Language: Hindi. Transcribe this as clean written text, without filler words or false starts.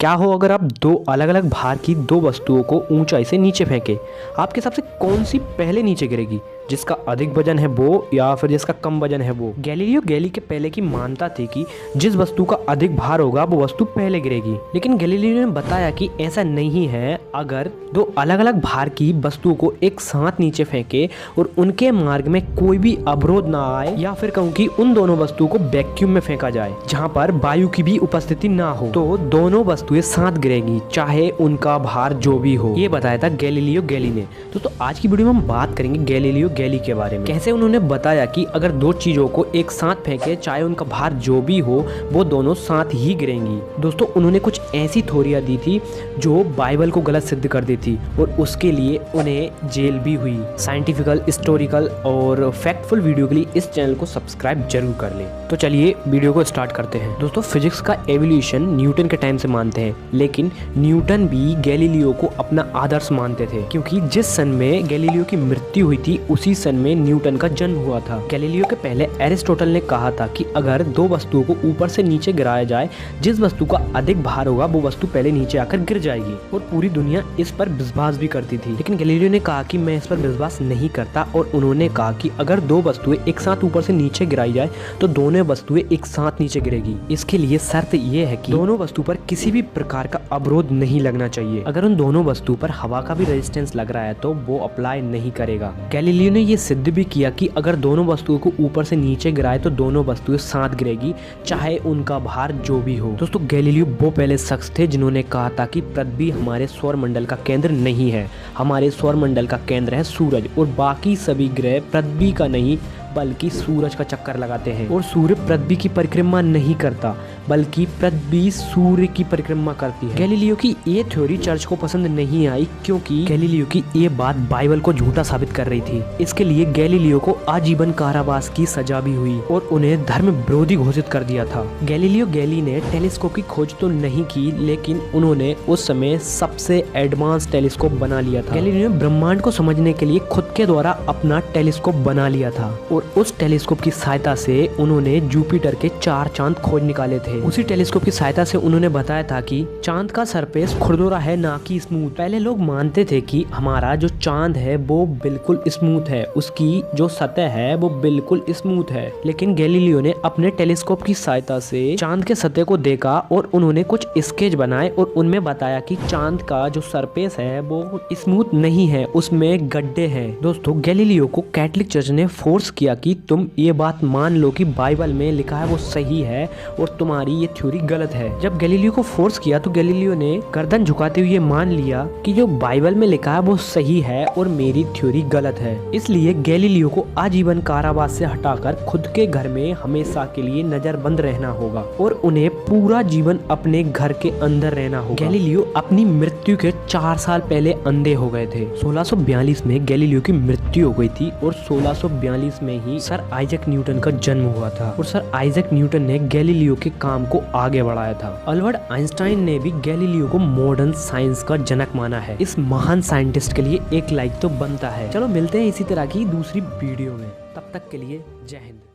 क्या हो अगर आप दो अलग अलग भार की दो वस्तुओं को ऊंचाई से नीचे फेंके, आपके हिसाब से कौन सी पहले नीचे गिरेगी? जिसका अधिक वजन है वो या फिर जिसका कम वजन है वो? गैलीलियो गैली के पहले की मान्यता थी कि जिस वस्तु का अधिक भार होगा वो वस्तु पहले गिरेगी, लेकिन गैलीलियो ने बताया कि ऐसा नहीं है। अगर दो अलग अलग भार की वस्तुओं को एक साथ नीचे फेंके और उनके मार्ग में कोई भी अवरोध ना आए, या फिर कहूँ कि उन दोनों वस्तुओं को वैक्यूम में फेंका जाए जहाँ पर वायु की भी उपस्थिति ना हो, तो दोनों वस्तुएं साथ गिरेगी, चाहे उनका भार जो भी हो। ये बताया था गैलीलियो गैली ने। तो आज की वीडियो में हम बात करेंगे गैलीलियो गैली के बारे में। कैसे उन्होंने बताया कि अगर दो चीजों को एक साथ फेंके, चाहे उनका भार जो भी हो, वो दोनों साथ ही गिरेंगी। दोस्तों, उन्होंने कुछ ऐसी थ्योरियां दी थी जो बाइबल को गलत सिद्ध कर दी थी, और उसके लिए उन्हें जेल भी हुई। साइंटिफिकल, हिस्टोरिकल और फैक्टफुल वीडियो के लिए इस चैनल को सब्सक्राइब जरूर कर ले। तो चलिए वीडियो को स्टार्ट करते हैं। दोस्तों, फिजिक्स का एवोल्यूशन न्यूटन के टाइम से मानते हैं, लेकिन न्यूटन भी गैलीलियो को अपना आदर्श मानते थे, क्योंकि जिस सन में गैलीलियो की मृत्यु हुई थी उसी सन में न्यूटन का जन्म हुआ था। गैलीलियो के पहले एरिस्टोटल ने कहा था कि अगर दो वस्तुओं को ऊपर से नीचे गिराया जाए, जिस वस्तु का अधिक भार होगा वो वस्तु पहले नीचे आकर गिर जाएगी, और पूरी दुनिया इस पर विश्वास भी करती थी। लेकिन गैलीलियो ने कहा कि मैं इस पर विश्वास नहीं करता, और उन्होंने कहा कि अगर दो वस्तुएं एक साथ ऊपर से नीचे गिराई जाए तो दोनों वस्तुएं एक साथ नीचे गिरेगी। इसके लिए शर्त यह है कि दोनों वस्तु पर किसी भी प्रकार का अवरोध नहीं लगना चाहिए। अगर उन दोनों वस्तु पर हवा का भी रेजिस्टेंस लग रहा है तो वो अप्लाई नहीं करेगा। गैलीलियो ने यह सिद्ध भी किया कि अगर दोनों वस्तुओं को ऊपर से नीचे गिराए तो दोनों वस्तुएं साथ गिरेगी, चाहे उनका भार जो भी हो। दोस्तों, गैलीलियो वो पहले शख्स थे जिन्होंने कहा था कि पृथ्वी हमारे सौर मंडल का केंद्र नहीं है। हमारे सौर मंडल का केंद्र है सूरज, और बाकी सभी ग्रह पृथ्वी का नहीं बल्कि सूरज का चक्कर लगाते हैं, और सूर्य पृथ्वी की परिक्रमा नहीं करता बल्कि पृथ्वी सूर्य की परिक्रमा करती है। गैलीलियो की ये थ्योरी चर्च को पसंद नहीं आई, क्योंकि गैलीलियो की ये बात बाइबल को झूठा साबित कर रही थी। इसके लिए गैलीलियो को आजीवन कारावास की सजा भी हुई और उन्हें धर्म विरोधी घोषित कर दिया था। गैलीलियो गैली ने टेलीस्कोप की खोज तो नहीं की, लेकिन उन्होंने उस समय सबसे एडवांस टेलीस्कोप बना लिया था। गैलीलियो ने ब्रह्मांड को समझने के लिए खुद के द्वारा अपना टेलीस्कोप बना लिया था, और उस टेलीस्कोप की सहायता से उन्होंने जुपिटर के 4 चांद खोज निकाले थे। उसी टेलीस्कोप की सहायता से उन्होंने बताया था कि चांद का सरफेस खुरदुरा है, ना कि स्मूथ। पहले लोग मानते थे कि हमारा जो चांद है वो बिल्कुल स्मूथ है, उसकी जो सतह है वो बिल्कुल स्मूथ है। लेकिन गैलीलियो ने अपने टेलीस्कोप की सहायता से चांद के सतह को देखा, और उन्होंने कुछ स्केच बनाए और उनमें बताया कि चांद का जो सरफेस है वो स्मूथ नहीं है, उसमें गड्ढे हैं। दोस्तों, गैलीलियो को कैथोलिक चर्च ने फोर्स किया कि तुम ये बात मान लो कि बाइबल में लिखा है वो सही है और तुम्हारी ये थ्योरी गलत है। जब गैलीलियो को फोर्स किया तो गैलीलियो ने गर्दन झुकाते हुए मान लिया कि जो बाइबल में लिखा है वो सही है और मेरी थ्योरी गलत है। इसलिए गैलीलियो को आजीवन कारावास से हटाकर खुद के घर में हमेशा के लिए नजरबंद रहना होगा, और उन्हें पूरा जीवन अपने घर के अंदर रहना होगा। गैलीलियो अपनी मृत्यु के 4 साल पहले अंधे हो गए थे। 1642 में गैलीलियो की मृत्यु हो गई थी, और 1642 में ही सर आइजैक न्यूटन का जन्म हुआ था, और सर आइजैक न्यूटन ने गैलीलियो के काम को आगे बढ़ाया था। अल्बर्ट आइंस्टाइन ने भी गैलीलियो को मॉडर्न साइंस का जनक माना है। इस महान साइंटिस्ट के लिए एक लाइक तो बनता है। चलो मिलते हैं इसी तरह की दूसरी वीडियो में, तब तक के लिए जय हिंद।